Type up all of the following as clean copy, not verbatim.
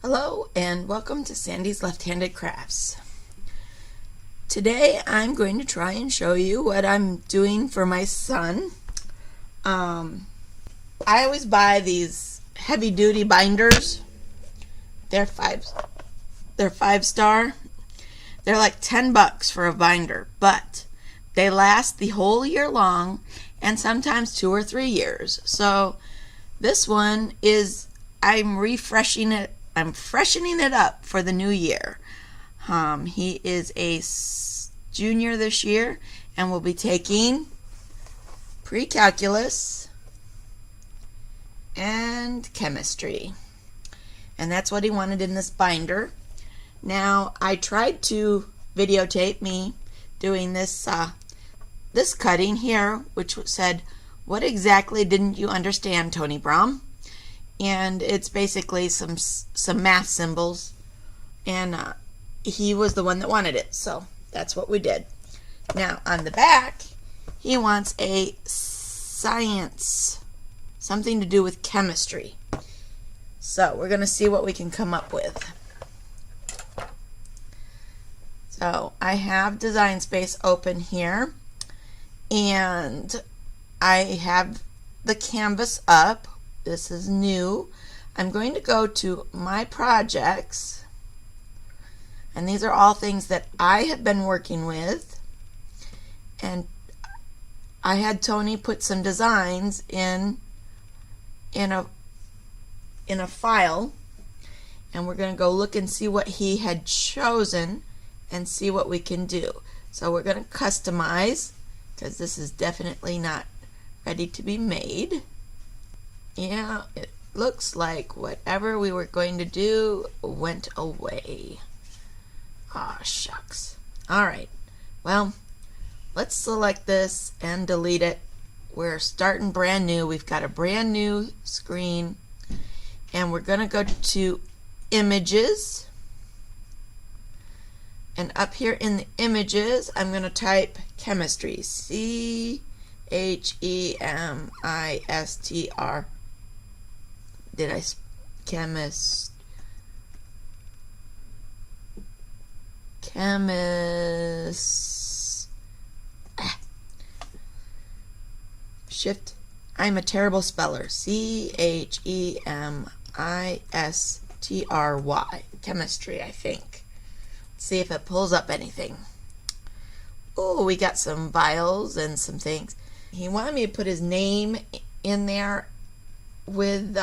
Hello and welcome to Sandy's Left-Handed Crafts. Today I'm going to try and show you what I'm doing for my son. I always buy these heavy-duty binders. They're five star. They're like $10 for a binder, but they last the whole year long and sometimes 2 or 3 years. So this one is, I'm freshening it up for the new year. He is a junior this year and will be taking pre-calculus and chemistry. And that's what he wanted in this binder. Now, I tried to videotape me doing this this cutting here, which said, "What exactly didn't you understand, Tony Brom?" And it's basically some math symbols, and he was the one that wanted it, so that's what we did. Now on the back he wants a science, something to do with chemistry, so we're gonna see what we can come up with. So I have Design Space open here, and I have the canvas up. This is new. I'm going to go to my projects, and these are all things that I have been working with, and I had Tony put some designs in a file, and we're going to go look and see what he had chosen and see what we can do. So we're going to customize, because this is definitely not ready to be made. Yeah, it looks like whatever we were going to do went away. Aw, shucks. Alright, well, let's select this and delete it. We're starting brand new. We've got a brand new screen, and we're going to go to Images. And up here in the Images, I'm going to type Chemistry. Chemistr. Chemist Shift. I'm a terrible speller. Chemistry. Chemistry, I think. Let's see if it pulls up anything. Oh, we got some vials and some things. He wanted me to put his name in there with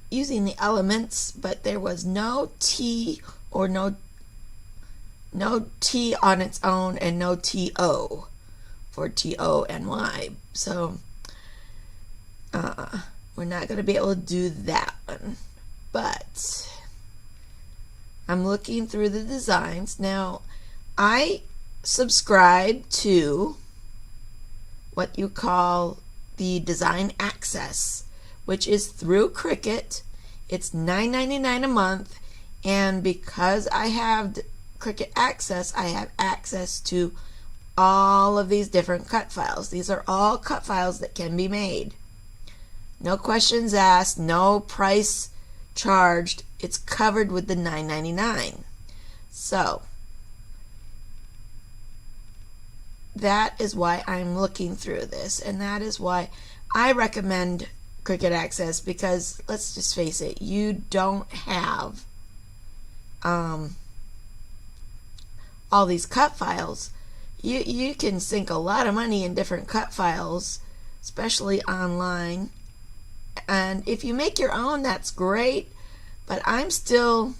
using the elements, but there was no T or no T on its own, and no TO for TONY. So we're not going to be able to do that one. But I'm looking through the designs. Now, I subscribe to what you call the Design Access, which is through Cricut. It's $9.99 a month, and because I have Cricut Access, I have access to all of these different cut files. These are all cut files that can be made. No questions asked, no price charged. It's covered with the $9.99. So that is why I'm looking through this, and that is why I recommend Cricut Access, because let's just face it, you don't have all these cut files. You can sink a lot of money in different cut files, especially online, and if you make your own, that's great, but I'm still,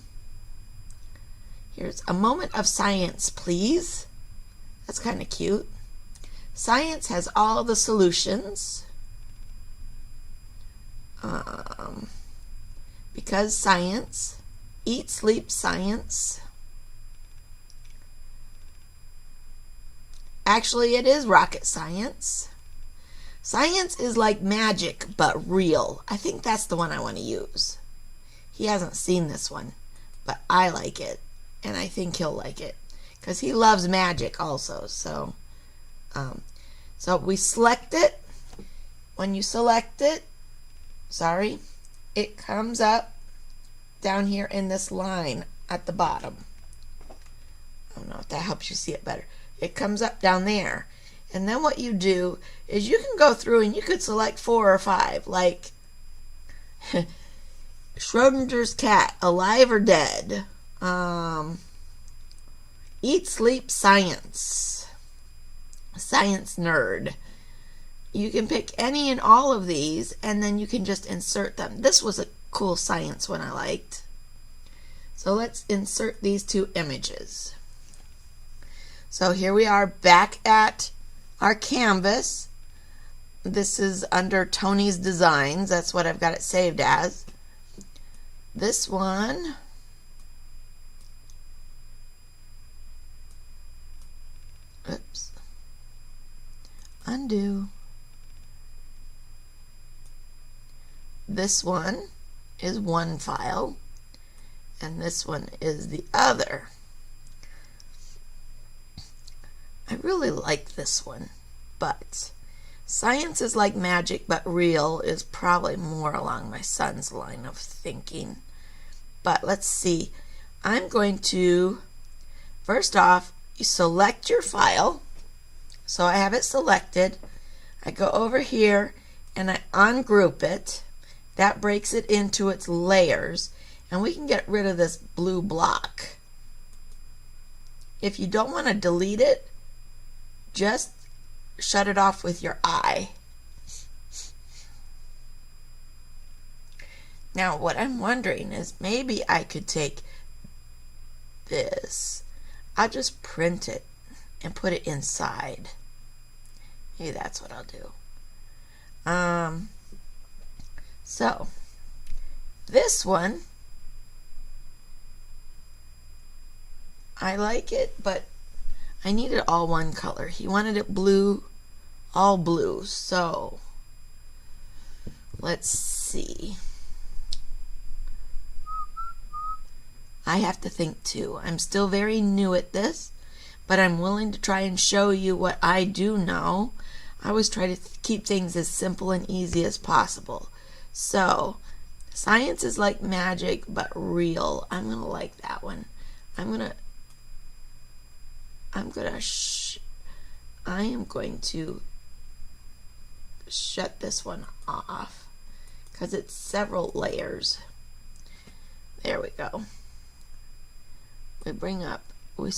here's a moment of science, please. That's kind of cute. Science has all the solutions. Because science, eat, sleep, science. Actually, it is rocket science. Science is like magic, but real. I think that's the one I want to use. He hasn't seen this one, but I like it, and I think he'll like it, because he loves magic also. So we select it. When you select it, it comes up down here in this line at the bottom. I don't know if that helps you see it better. It comes up down there. And then what you do is you can go through and you could select 4 or 5, like Schrodinger's cat, alive or dead. Eat, sleep, science. Science nerd. You can pick any and all of these, and then you can just insert them. This was a cool science one I liked. So let's insert these 2 images. So here we are back at our canvas. This is under Tony's Designs. That's what I've got it saved as. This one, oops, undo. This one is one file, and this one is the other. I really like this one, but science is like magic, but real is probably more along my son's line of thinking. But let's see. I'm going to, first off, you select your file. So I have it selected. I go over here and I ungroup it. That breaks it into its layers, and we can get rid of this blue block. If you don't want to delete it, just shut it off with your eye. Now what I'm wondering is maybe I could take this. I'll just print it and put it inside. Maybe that's what I'll do. So this one, I like it, but I need it all one color. He wanted it blue, all blue. So let's see. I have to think too. I'm still very new at this, but I'm willing to try and show you what I do know. I always try to keep things as simple and easy as possible. So, science is like magic, but real. I'm gonna like that one. I am going to shut this one off because it's several layers. There we go. We bring up, we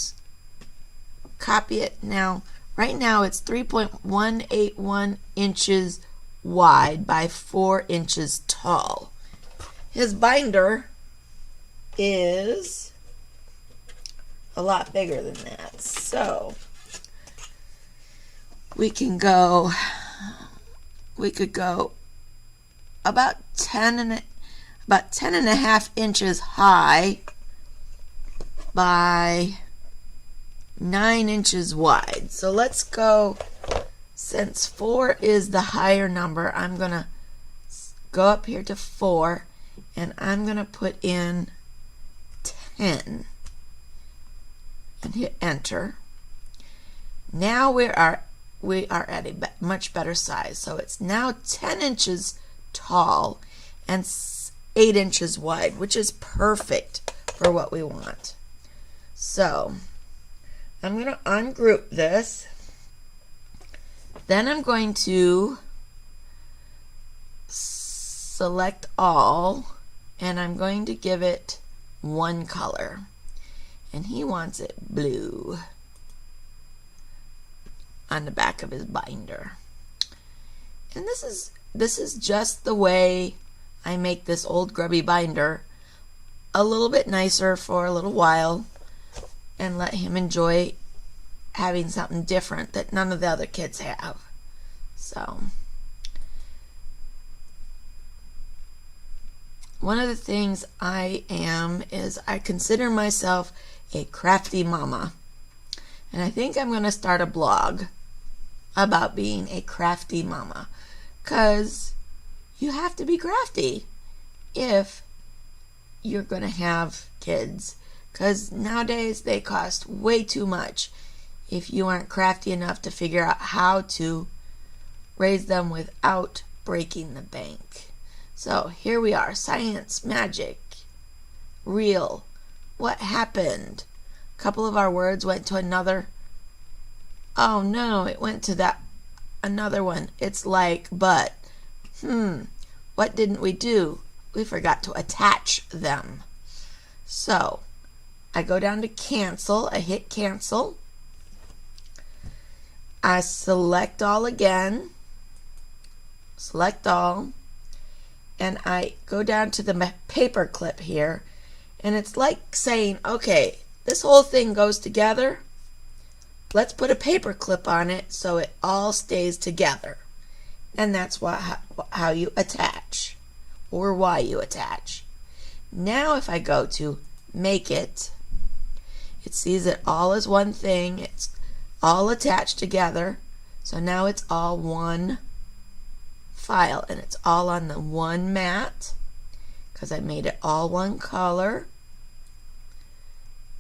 copy it now. Right now it's 3.181 inches wide by 4 inches tall. His binder is a lot bigger than that. So we could go about 10 and a half inches high by 9 inches wide. So let's go, since 4 is the higher number, I'm gonna go up here to 4 and I'm gonna put in 10 and hit enter. Now we are at a much better size. So it's now 10 inches tall and 8 inches wide, which is perfect for what we want. So I'm going to ungroup this. Then I'm going to select all, and I'm going to give it one color. And he wants it blue on the back of his binder. And this is just the way I make this old grubby binder a little bit nicer for a little while and let him enjoy having something different that none of the other kids have. So one of the things I am is I consider myself a crafty mama. And I think I'm going to start a blog about being a crafty mama, because you have to be crafty if you're going to have kids, because nowadays they cost way too much if you aren't crafty enough to figure out how to raise them without breaking the bank. So here we are, science, magic, real. What happened? A couple of our words went to another. Oh no, it went to that another one. It's like, but. What didn't we do? We forgot to attach them. So, I go down to cancel. I hit cancel. I select all again. Select all. And I go down to the paper clip here. And it's like saying, okay, this whole thing goes together. Let's put a paper clip on it so it all stays together. And that's how you attach, or why you attach. Now if I go to make it, it sees it all as one thing. It's all attached together. So now it's all one file, and it's all on the one mat because I made it all one color.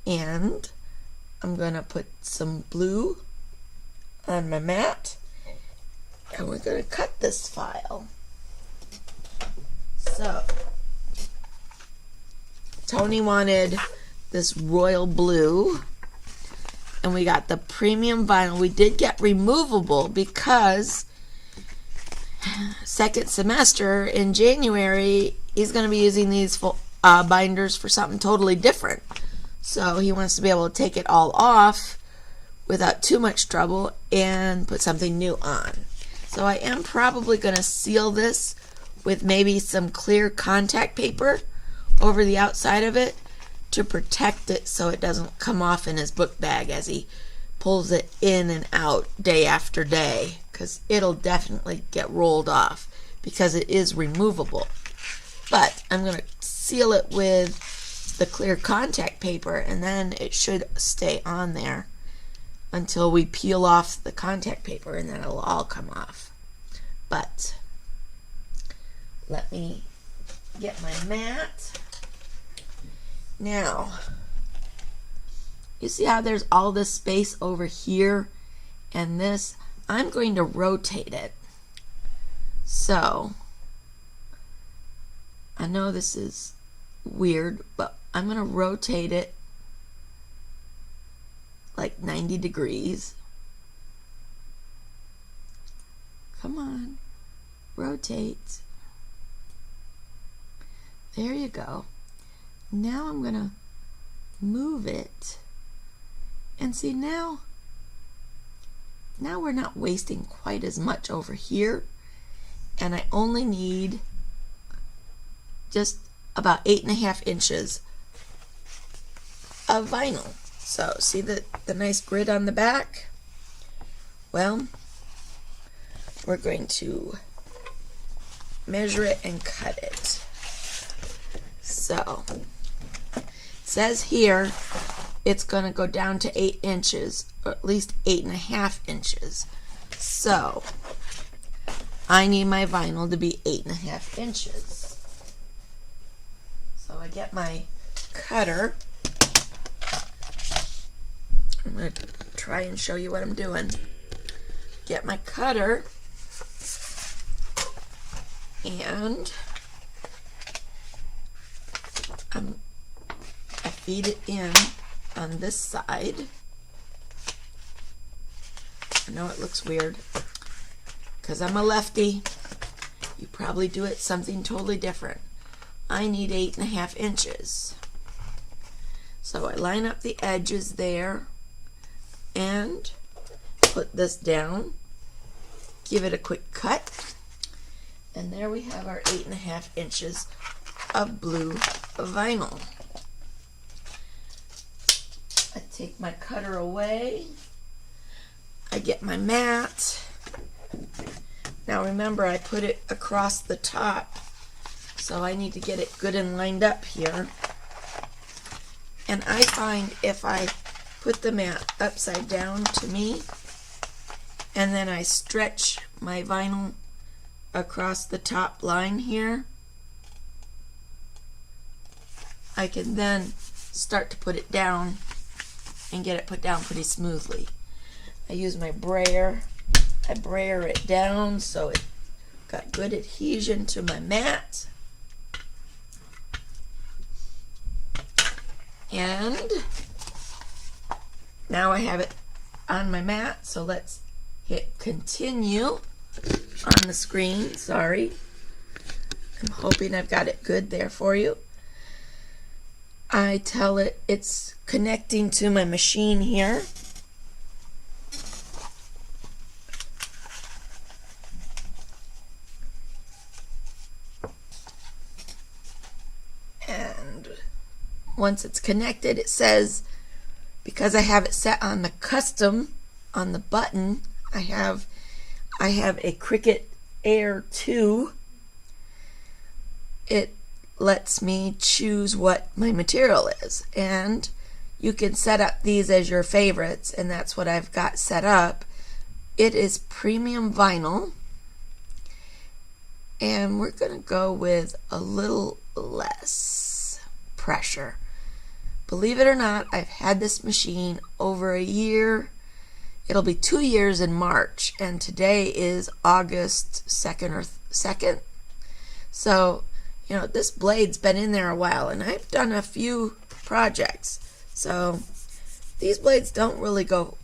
And I'm going to put some blue on my mat. And we're going to cut this file. So, Tony wanted this royal blue. And we got the premium vinyl. We did get removable because second semester in January, he's going to be using these binders for something totally different. So he wants to be able to take it all off without too much trouble and put something new on. So I am probably going to seal this with maybe some clear contact paper over the outside of it to protect it so it doesn't come off in his book bag as he pulls it in and out day after day, because it'll definitely get rolled off because it is removable. But I'm going to seal it with the clear contact paper, and then it should stay on there until we peel off the contact paper, and then it'll all come off. But let me get my mat. Now, you see how there's all this space over here and this? I'm going to rotate it. So, I know this is weird, but I'm going to rotate it like 90 degrees. Come on, rotate. There you go. Now I'm going to move it. And see, now we're not wasting quite as much over here. And I only need just about 8.5 inches of vinyl. So see the nice grid on the back? Well, we're going to measure it and cut it. So it says here it's going to go down to 8 inches, or at least 8.5 inches. So I need my vinyl to be 8.5 inches. So I get my cutter. I'm going to try and show you what I'm doing. Get my cutter and I feed it in on this side. I know it looks weird because I'm a lefty. You probably do it something totally different. I need 8.5 inches. So I line up the edges there and put this down. Give it a quick cut. And there we have our 8.5 inches of blue vinyl. I take my cutter away. I get my mat. Now remember, I put it across the top, so I need to get it good and lined up here. And I find if I put the mat upside down to me, and then I stretch my vinyl across the top line here, I can then start to put it down and get it put down pretty smoothly. I use my brayer. I brayer it down so it got good adhesion to my mat. And now I have it on my mat, so let's hit continue on the screen. Sorry. I'm hoping I've got it good there for you. I tell it it's connecting to my machine here. And once it's connected, it says, because I have it set on the custom on the button, I have a Cricut Air 2. It lets me choose what my material is, and you can set up these as your favorites, and that's what I've got set up. It is premium vinyl, and we're gonna go with a little less pressure. Believe it or not, I've had this machine over a year. It'll be 2 years in March, and today is August 2nd. So, you know, this blade's been in there a while, and I've done a few projects. So, these blades don't really go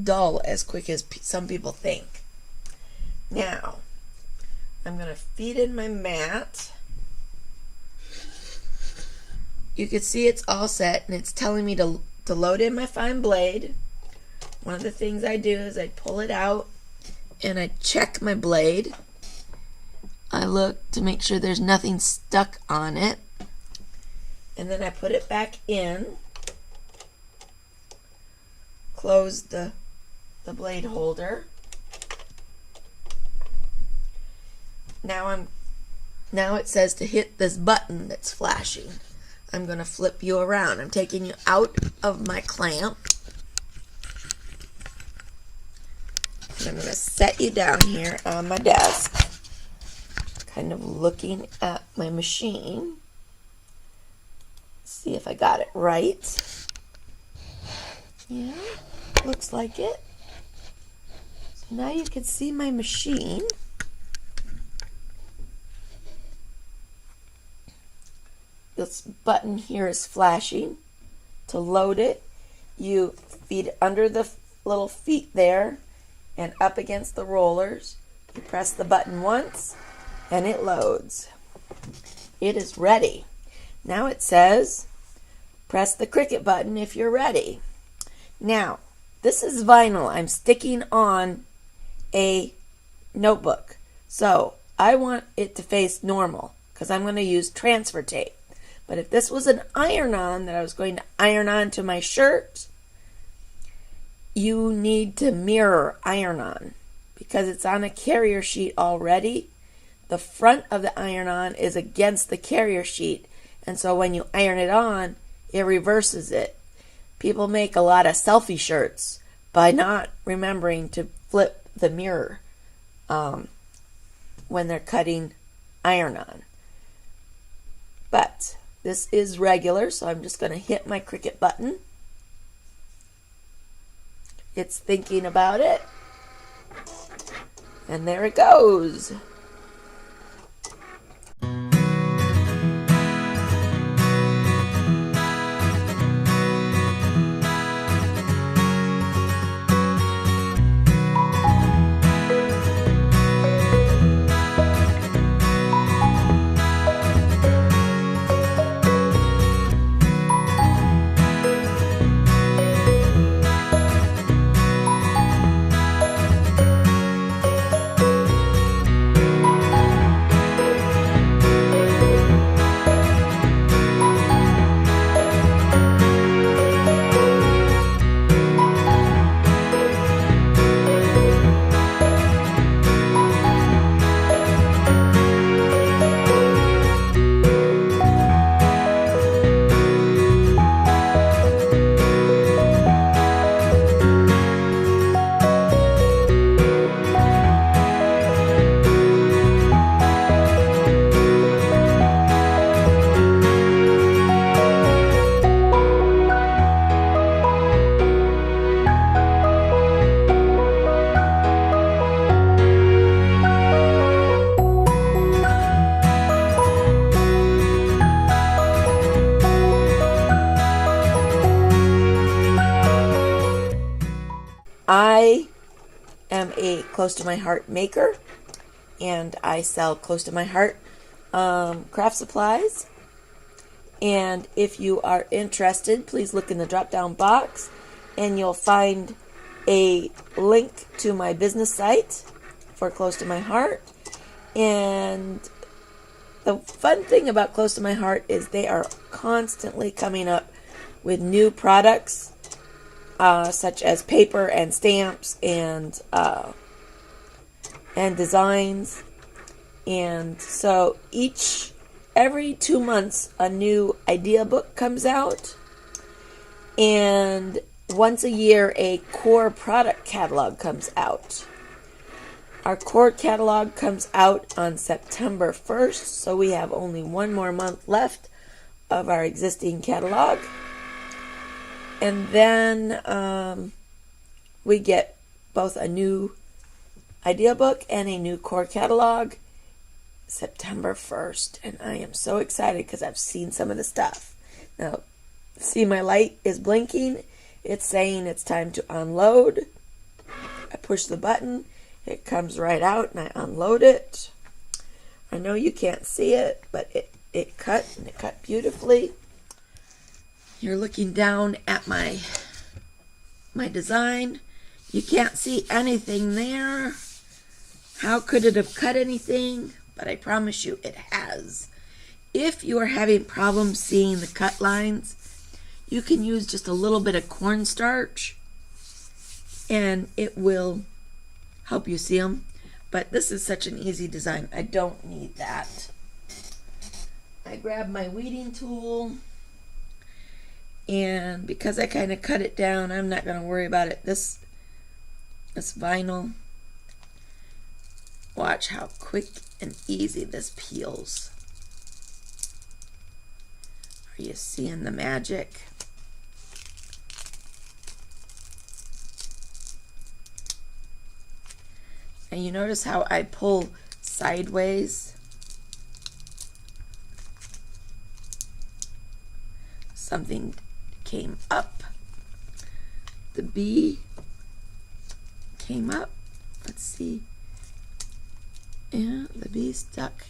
dull as quick as some people think. Now, I'm going to feed in my mat. You can see it's all set, and it's telling me to load in my fine blade. One of the things I do is I pull it out and I check my blade. I look to make sure there's nothing stuck on it, and then I put it back in, close the blade holder. Now it says to hit this button that's flashing. I'm going to flip you around. I'm taking you out of my clamp. And I'm going to set you down here on my desk, kind of looking at my machine. See if I got it right. Yeah, looks like it. So now you can see my machine. This button here is flashing. To load it, you feed it under the little feet there and up against the rollers. You press the button once and it loads. It is ready. Now it says, press the Cricut button if you're ready. Now, this is vinyl. I'm sticking on a notebook. So I want it to face normal because I'm going to use transfer tape. But if this was an iron-on that I was going to iron on to my shirt, you need to mirror iron-on because it's on a carrier sheet already. The front of the iron-on is against the carrier sheet, and so when you iron it on, it reverses it. People make a lot of selfie shirts by not remembering to flip the mirror when they're cutting iron-on. But this is regular, so I'm just going to hit my Cricut button. It's thinking about it. And there it goes. I am a close to my heart maker, and I sell close to my heart craft supplies. And if you are interested, please look in the drop down box and you'll find a link to my business site for Close to My Heart. And the fun thing about Close to My Heart is they are constantly coming up with new products, such as paper and stamps and designs. And so every 2 months a new idea book comes out, and once a year a core product catalog comes out. Our core catalog comes out on September 1st, so we have only 1 more month left of our existing catalog. And then we get both a new idea book and a new core catalog September 1st. And I am so excited because I've seen some of the stuff. Now, see, my light is blinking. It's saying it's time to unload. I push the button. It comes right out and I unload it. I know you can't see it, but it cut, and it cut beautifully. You're looking down at my design. You can't see anything there. How could it have cut anything? But I promise you it has. If you are having problems seeing the cut lines, you can use just a little bit of cornstarch and it will help you see them. But this is such an easy design. I don't need that. I grab my weeding tool, and because I kind of cut it down, I'm not going to worry about it. This vinyl, watch how quick and easy this peels. Are you seeing the magic? And you notice how I pull sideways? Something came up. The bee came up. Let's see. Yeah, the bee stuck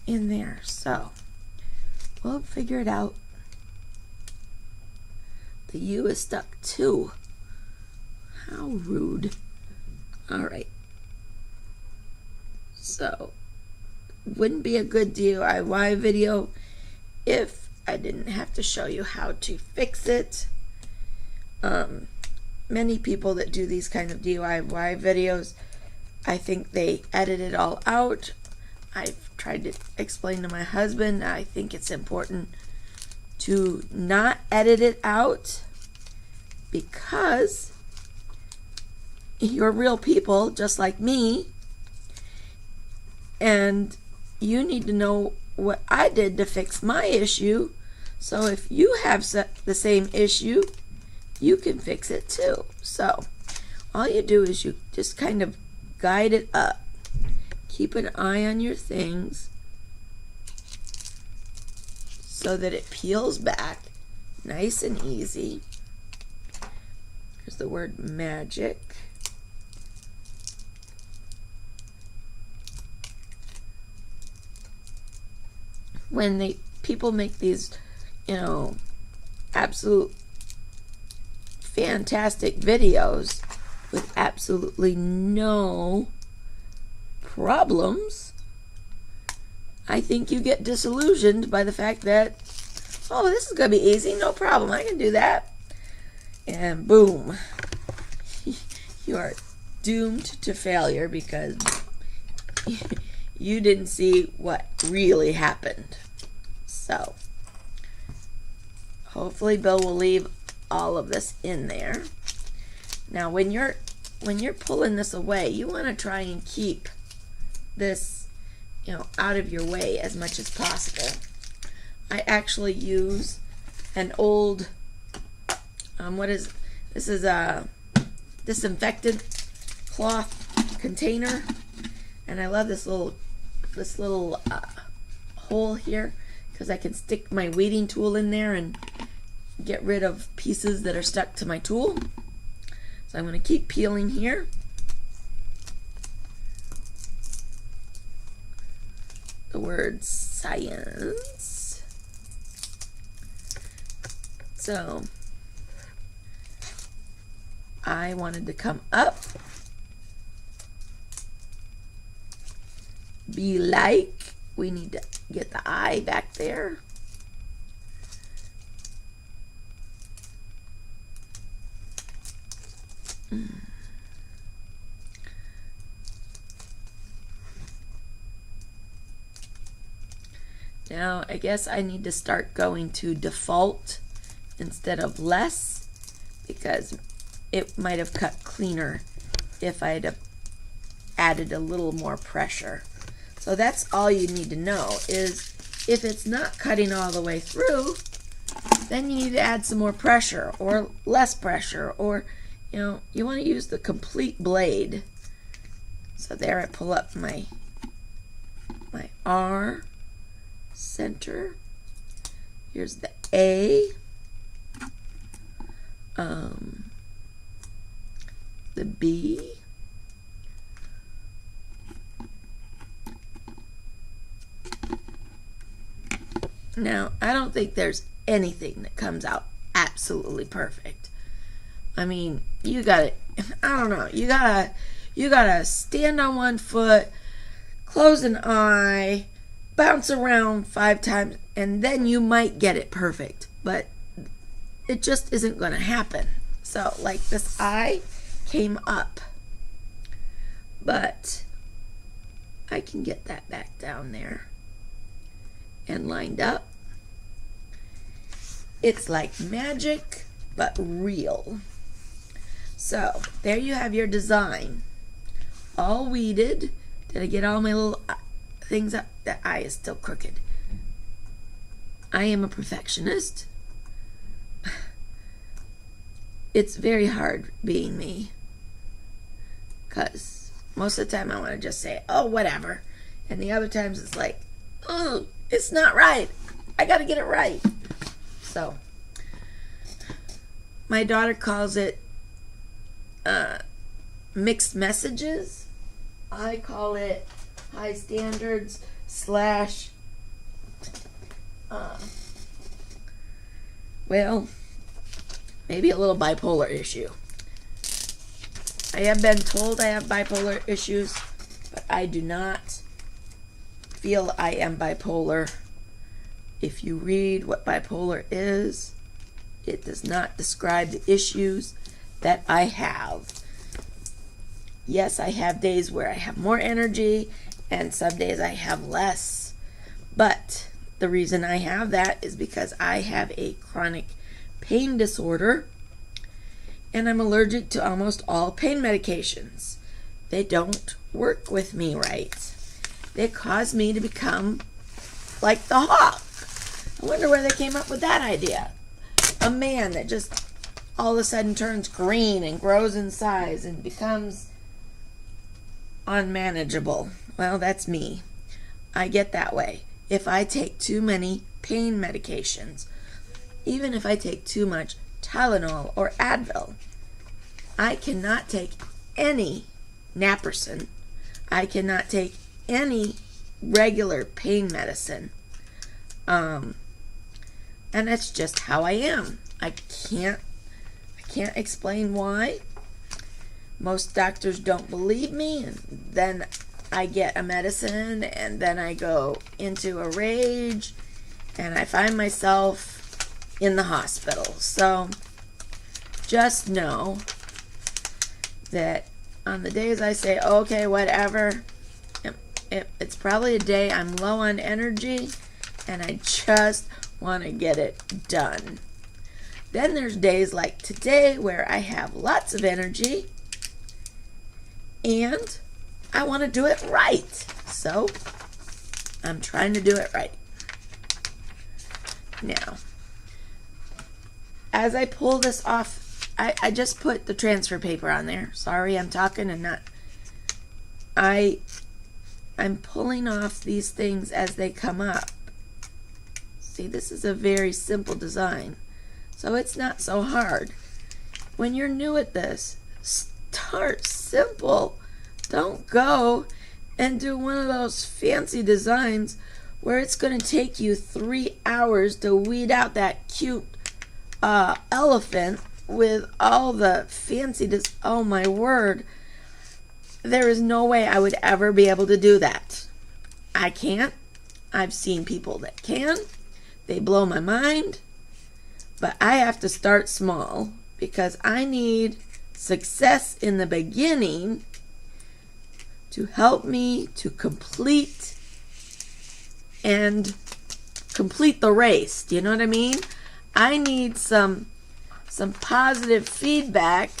in there. So we'll figure it out. The U is stuck too. How rude. All right. So, wouldn't be a good DIY video if I didn't have to show you how to fix it. Many people that do these kind of DIY videos, I think they edit it all out. I've tried to explain to my husband, I think it's important to not edit it out because you're real people just like me. And you need to know what I did to fix my issue. So if you have the same issue, you can fix it too. So all you do is you just kind of guide it up. Keep an eye on your things so that it peels back nice and easy. Here's the word magic. When people make these, absolute fantastic videos with absolutely no problems, I think you get disillusioned by the fact that, oh, this is going to be easy, no problem, I can do that. And boom, you are doomed to failure because you didn't see what really happened. So hopefully Bill will leave all of this in there. Now when you're pulling this away, you want to try and keep this out of your way as much as possible. I actually use an old this is a disinfectant cloth container, and I love this little hole here because I can stick my weeding tool in there and get rid of pieces that are stuck to my tool. So I'm going to keep peeling here. The word science. So I wanted to come up, be like, we need to get the eye back there. Now I guess I need to start going to default instead of less, because it might have cut cleaner if I had added a little more pressure. So that's all you need to know, is if it's not cutting all the way through, then you need to add some more pressure or less pressure, or you want to use the complete blade. So there, I pull up my R center. Here's the A. The B. Now, I don't think there's anything that comes out absolutely perfect. I mean, you gotta, I don't know, you gotta stand on one foot, close an eye, bounce around 5 times, and then you might get it perfect. But it just isn't gonna happen. So, like, this eye came up, but I can get that back down there and lined up. It's like magic, but real. So there you have your design, all weeded. Did I get all my little things up? That eye is still crooked. I am a perfectionist. It's very hard being me, because most of the time I want to just say, oh, whatever, and the other times it's like, oh, it's not right, I gotta get it right. So my daughter calls it mixed messages. I call it high standards slash well, maybe a little bipolar issue. I have been told I have bipolar issues, but I do not feel I am bipolar. If you read what bipolar is, it does not describe the issues that I have. Yes, I have days where I have more energy, and some days I have less. But the reason I have that is because I have a chronic pain disorder, and I'm allergic to almost all pain medications. They don't work with me right. They cause me to become like the hawk. I wonder where they came up with that idea. A man that just all of a sudden turns green and grows in size and becomes unmanageable. Well, that's me. I get that way if I take too many pain medications. Even if I take too much Tylenol or Advil. I cannot take any naproxen. I cannot take any regular pain medicine. And that's just how I am. I can't explain why. Most doctors don't believe me, and then I get a medicine, and then I go into a rage, and I find myself in the hospital. So just know that on the days I say, okay, whatever, it's probably a day I'm low on energy, and I just want to get it done. Then there's days like today where I have lots of energy and I want to do it right. So I'm trying to do it right. Now, as I pull this off, I just put the transfer paper on there. Sorry, I'm talking and not. I'm pulling off these things as they come up. See, this is a very simple design, so it's not so hard. When you're new at this, Start simple. Don't go and do one of those fancy designs where it's going to take you 3 hours to weed out that cute elephant with all the fancy oh my word. There is no way I would ever be able to do that. I can't. I've seen people that can. They blow my mind. But I have to start small because I need success in the beginning to help me to complete the race. Do you know what I mean? I need some positive feedback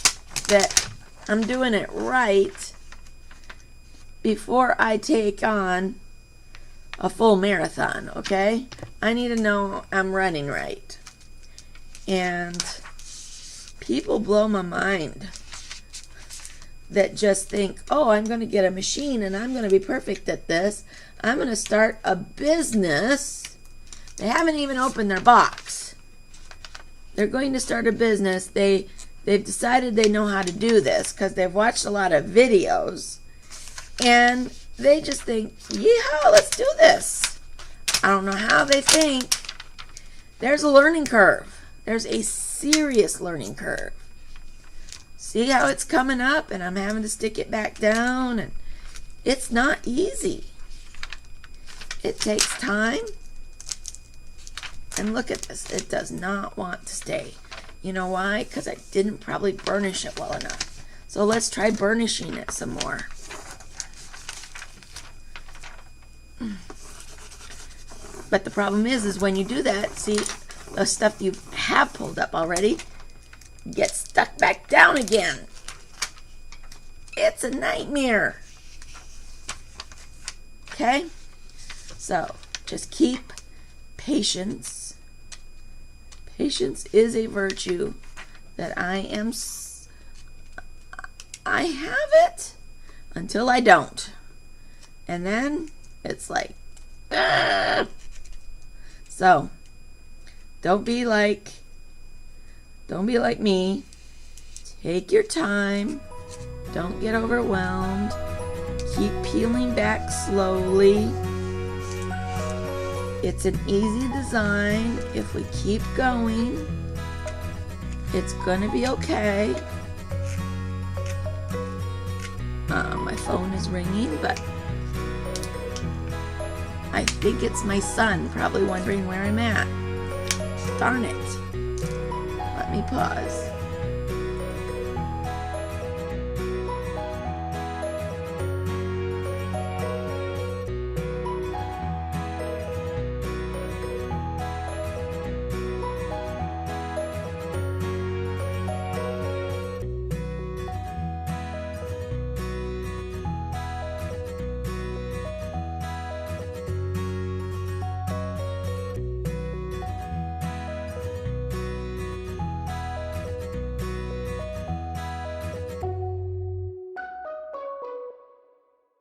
that I'm doing it right before I take on a full marathon, okay? I need to know I'm running right. And people blow my mind that just think, oh, I'm going to get a machine and I'm going to be perfect at this. I'm going to start a business. They haven't even opened their box. They're going to start a business. They've decided they know how to do this because they've watched a lot of videos. And they just think, yeehaw, let's do this. I don't know how they think. There's a learning curve. There's a serious learning curve. See how it's coming up and I'm having to stick it back down, and it's not easy. It takes time. And look at this. It does not want to stay. You know why? Because I didn't probably burnish it well enough. So let's try burnishing it some more. But the problem is when you do that, see, the stuff you have pulled up already gets stuck back down again. It's a nightmare. Okay? So, just keep patience. Patience is a virtue that I have it until I don't. And then it's like, ah! So, don't be like me. Take your time. Don't get overwhelmed. Keep peeling back slowly. It's an easy design. If we keep going, it's gonna be okay. My phone is ringing, but I think it's my son, probably wondering where I'm at. Darn it. Let me pause.